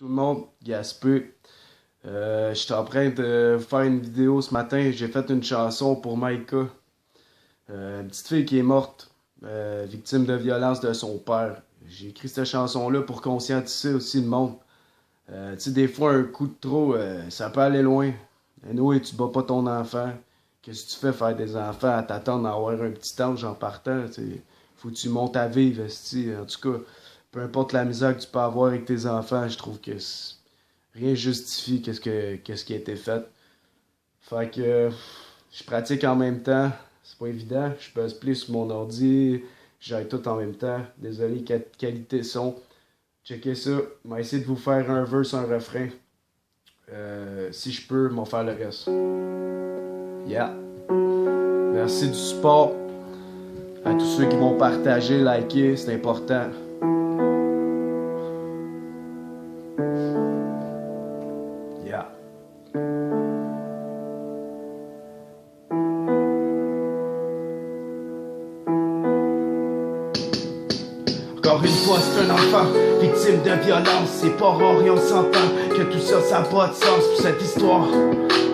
Tout le monde, Gaspé. J'étais en train de faire une vidéo ce matin. J'ai fait une chanson pour Maïka. Une petite fille qui est morte, victime de violence de son père. J'ai écrit cette chanson-là pour conscientiser aussi le monde. Tu sais, des fois, un coup de trop, ça peut aller loin. Anyway, tu bats pas ton enfant. Qu'est-ce que tu fais faire des enfants à t'attendre à avoir un petit ange en partant? T'sais, faut que tu montes à vivre, esti. En tout cas, peu importe la misère que tu peux avoir avec tes enfants, je trouve que rien justifie qu'est-ce qui a été fait. Fait que je pratique en même temps. C'est pas évident. Je peux plus sur mon ordi. J'aille tout en même temps. Désolé, qualité son. Checkez ça. Je vais essayer de vous faire un verse, un refrain. Si je peux, je vais faire le reste. Yeah. Merci du support. À tous ceux qui m'ont partagé, liké, c'est important. Yeah. Encore une fois, c'est un enfant victime de violence. C'est pas rare et on s'entend que tout ça, ça n'a pas de sens pour cette histoire.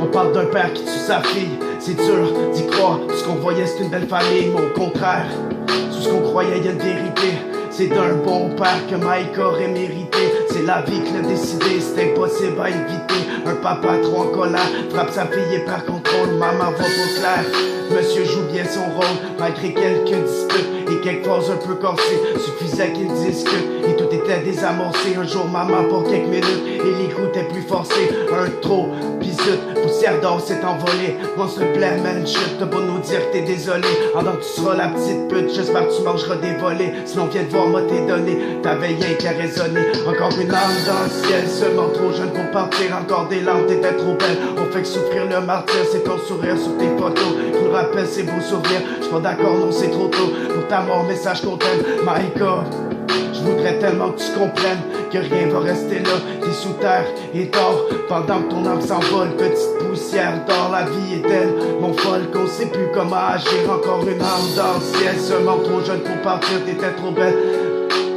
On parle d'un père qui tue sa fille. C'est dur d'y croire. Tout ce qu'on voyait, c'est une belle famille. Mais au contraire, tout ce qu'on croyait, y a une vérité. C'est d'un bon père que Mike aurait mérité. C'est la vie qui l'a décidé, c'est impossible à éviter. Un papa trop en colère frappe sa fille et perd contrôle. Maman va pas clair. Monsieur joue bien son rôle, malgré quelques disputes et quelques phrases un peu corsées. Suffisait qu'il discute et tout était désamorcé. Un jour, maman, pour quelques minutes, et les coups étaient plus forcés. Un trop, pis zut, poussière d'or s'est envolée. Moi, s'il te plaît, man, chut, t'as beau nous dire que t'es désolé. Pendant que tu seras la petite pute, j'espère que tu mangeras des volets. Sinon, viens te voir, moi t'es donné. T'avais rien qu'à raisonner. Encore une âme dans le ciel, seulement trop jeune pour partir. Encore des larmes, t'étais trop belle. On fait que souffrir le martyr, c'est ton sourire sur tes photos. Rappelle ces beaux souvenirs, j'suis pas d'accord, non c'est trop tôt. Pour ta mort, message qu'on t'aime, Maïka. Je voudrais tellement que tu comprennes que rien va rester là. T'es sous terre et dors pendant que ton âme s'envole. Petite poussière d'or, la vie est elle. Mon folle qu'on sait plus comment agir. Encore une âme dans le ciel, seulement trop jeune pour partir. T'étais trop belle.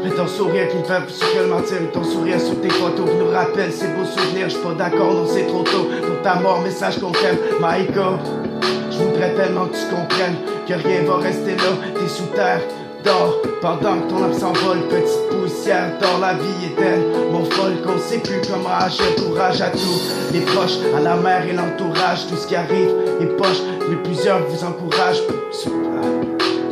Mais ton sourire qui me fait souffrir le mentir. Ton sourire sur tes photos nous rappelle ces beaux souvenirs. J'suis pas d'accord, non c'est trop tôt. Pour ta mort, message qu'on t'aime, Maïka. Je voudrais tellement que tu comprennes que rien va rester là. T'es sous terre, dors pendant que ton âme s'envole. Petite poussière d'or, la vie est elle. Mon folle qu'on sait plus comment agir. Courage à tous les proches, à la mère et l'entourage. Tout ce qui arrive est poche, mais plusieurs vous encouragent.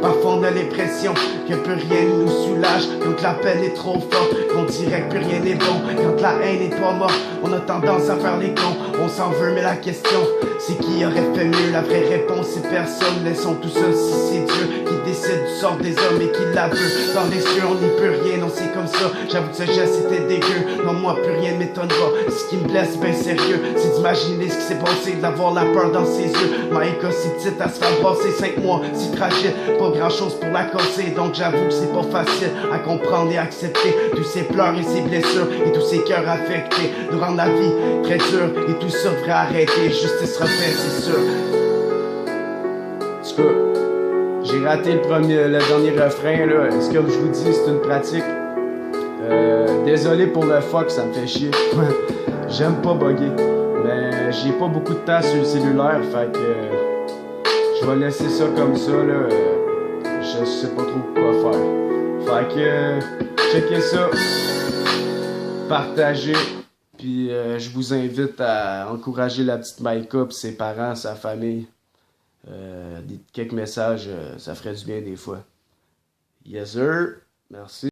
Parfois on a l'impression que plus rien ne nous soulage. Donc la peine est trop forte, qu'on dirait que plus rien n'est bon. Quand la haine est pas morte, on a tendance à faire les cons. On s'en veut mais la question, c'est qui aurait fait mieux? La vraie réponse c'est personne, laissons tout ça si c'est Dieu qui décide du sort des hommes et qui la veut. Dans les yeux on n'y peut rien, non c'est comme ça. J'avoue que ce geste c'était dégueu, non moi plus rien ne m'étonnera. Ce qui me blesse ben sérieux, c'est d'imaginer ce qui s'est passé, d'avoir la peur dans ses yeux. Maïka si petite à se faire brasser, 5 mois si fragile, pas grand chose pour la casser. Donc j'avoue que c'est pas facile à comprendre et accepter tous ces pleurs et ces blessures et tous ces cœurs affectés. Nous rendre la vie très dure et tout ça devrait arrêter. Justice refaite, c'est sûr. En tout cas, j'ai raté le dernier refrain là. C'est comme je vous dis, c'est une pratique. Désolé pour le fuck, ça me fait chier. J'aime pas bugger, mais j'ai pas beaucoup de temps sur le cellulaire, fait que je vais laisser ça comme ça là. Je sais pas trop quoi faire. Fait que checkez ça, partagez, puis je vous invite à encourager la petite Maïka pis ses parents, sa famille. Quelques messages, ça ferait du bien des fois. Yes sir, merci.